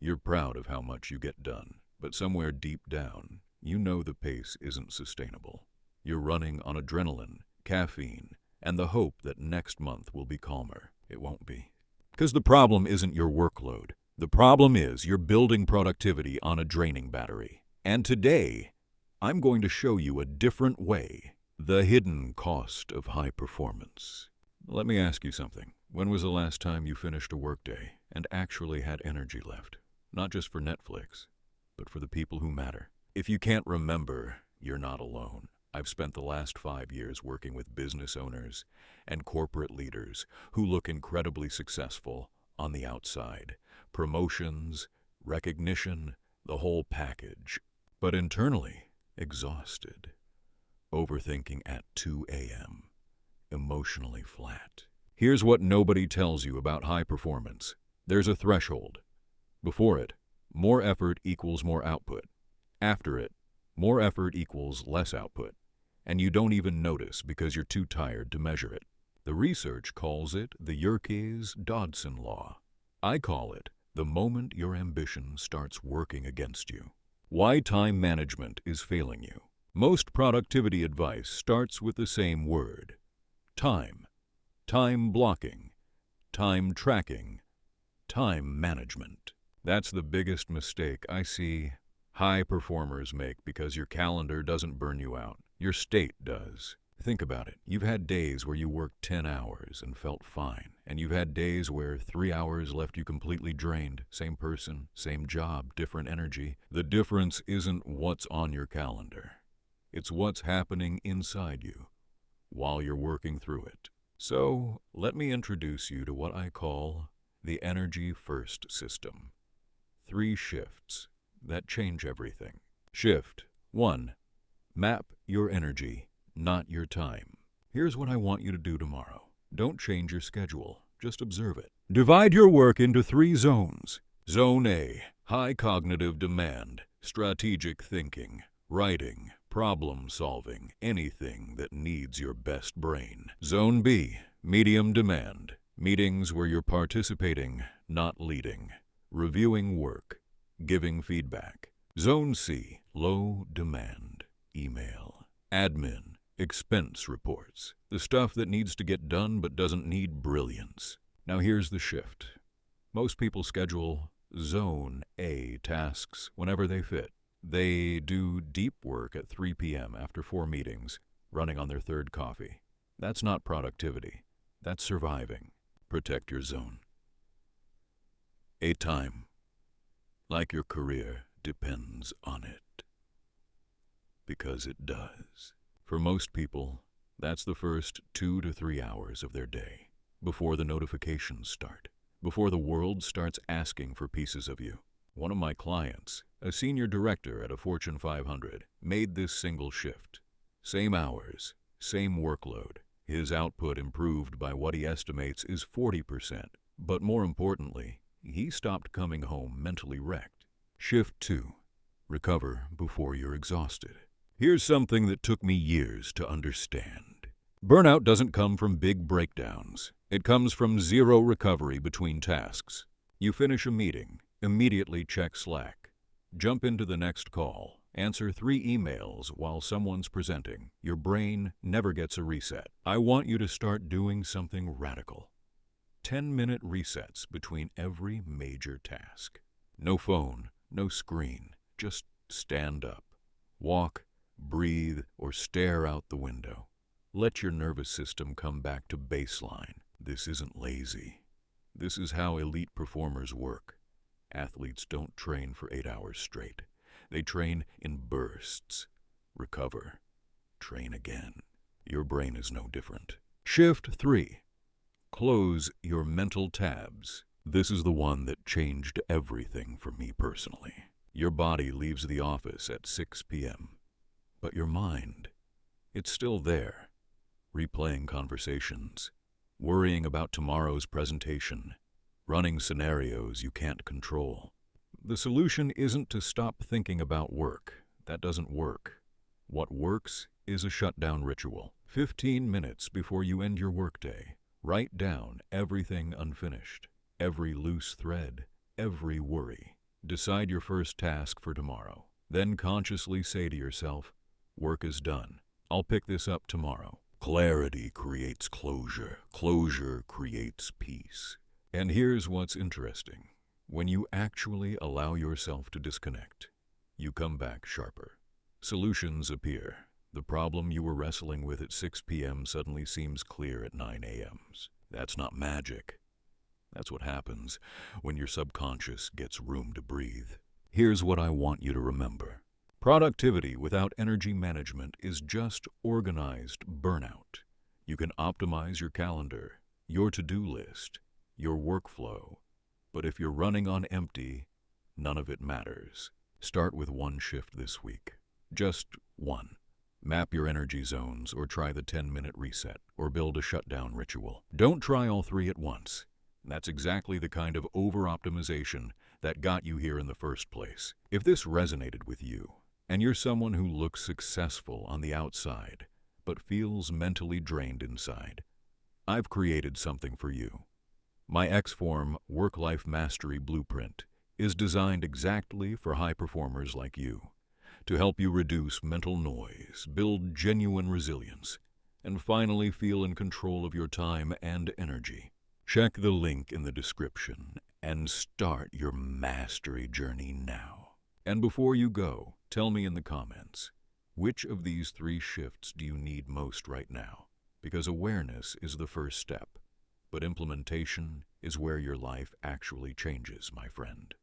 You're proud of how much you get done, but somewhere deep down, you know the pace isn't sustainable. You're running on adrenaline, caffeine, and the hope that next month will be calmer. It won't be. Because the problem isn't your workload. The problem is you're building productivity on a draining battery. And today, I'm going to show you a different way. The hidden cost of high performance. Let me ask you something. When was the last time you finished a workday and actually had energy left? Not just for Netflix, but for the people who matter. If you can't remember, you're not alone. I've spent the last 5 years working with business owners and corporate leaders who look incredibly successful on the outside. Promotions, recognition, the whole package. But internally, exhausted. Overthinking at 2 a.m. Emotionally flat. Here's what nobody tells you about high performance. There's a threshold. Before it, more effort equals more output. After it, more effort equals less output. And you don't even notice because you're too tired to measure it. The research calls it the Yerkes-Dodson law. I call it the moment your ambition starts working against you. Why time management is failing you. Most productivity advice starts with the same word. Time. Time blocking. Time tracking. Time management. That's the biggest mistake I see high performers make because your calendar doesn't burn you out. Your state does. Think about it. You've had days where you worked 10 hours and felt fine, and you've had days where 3 hours left you completely drained. Same person, same job, different energy. The difference isn't what's on your calendar. It's what's happening inside you while you're working through it. So, let me introduce you to what I call the Energy First system. 3 shifts that change everything. Shift 1. Map your energy, not your time. Here's what I want you to do tomorrow. Don't change your schedule, just observe it. Divide your work into 3 zones. Zone A, high cognitive demand, strategic thinking, writing, problem solving, anything that needs your best brain. Zone B, medium demand, meetings where you're participating, not leading, reviewing work, giving feedback. Zone C, low demand, email, admin, expense reports, the stuff that needs to get done but doesn't need brilliance. Now here's the shift. Most people schedule Zone A tasks whenever they fit. They do deep work at 3 p.m. after 4 meetings, running on their 3rd coffee. That's not productivity. That's surviving. Protect your zone. A time, like your career, depends on it. Because it does. For most people, that's the first 2 to 3 hours of their day, before the notifications start, before the world starts asking for pieces of you. One of my clients, a senior director at a Fortune 500, made this single shift. Same hours, same workload. His output improved by what he estimates is 40%. But more importantly, he stopped coming home mentally wrecked. Shift 2. Recover before you're exhausted. Here's something that took me years to understand. Burnout doesn't come from big breakdowns. It comes from zero recovery between tasks. You finish a meeting, immediately check Slack. Jump into the next call. Answer 3 emails while someone's presenting. Your brain never gets a reset. I want you to start doing something radical. 10-minute resets between every major task. No phone, no screen. Just stand up. Walk, breathe, or stare out the window. Let your nervous system come back to baseline. This isn't lazy. This is how elite performers work. Athletes don't train for 8 hours straight. They train in bursts. Recover. Train again. Your brain is no different. Shift 3. Close your mental tabs. This is the one that changed everything for me personally. Your body leaves the office at 6 p.m., but your mind, it's still there, replaying conversations, worrying about tomorrow's presentation, running scenarios you can't control. The solution isn't to stop thinking about work. That doesn't work. What works is a shutdown ritual. 15 minutes before you end your workday, write down everything unfinished, every loose thread, every worry. Decide your first task for tomorrow. Then consciously say to yourself, work is done. I'll pick this up tomorrow. Clarity creates closure. Closure creates peace. And here's what's interesting. When you actually allow yourself to disconnect, you come back sharper. Solutions appear. The problem you were wrestling with at 6 p.m. suddenly seems clear at 9 a.m. That's not magic. That's what happens when your subconscious gets room to breathe. Here's what I want you to remember. Productivity without energy management is just organized burnout. You can optimize your calendar, your to-do list, your workflow, but if you're running on empty, none of it matters. Start with one shift this week. Just one. Map your energy zones or try the 10-minute reset or build a shutdown ritual. Don't try all three at once. That's exactly the kind of over-optimization that got you here in the first place. If this resonated with you, and you're someone who looks successful on the outside, but feels mentally drained inside, I've created something for you. My X-Form Work-Life Mastery Blueprint is designed exactly for high performers like you, to help you reduce mental noise, build genuine resilience, and finally feel in control of your time and energy. Check the link in the description and start your mastery journey now. And before you go, tell me in the comments, which of these 3 shifts do you need most right now? Because awareness is the first step, but implementation is where your life actually changes, my friend.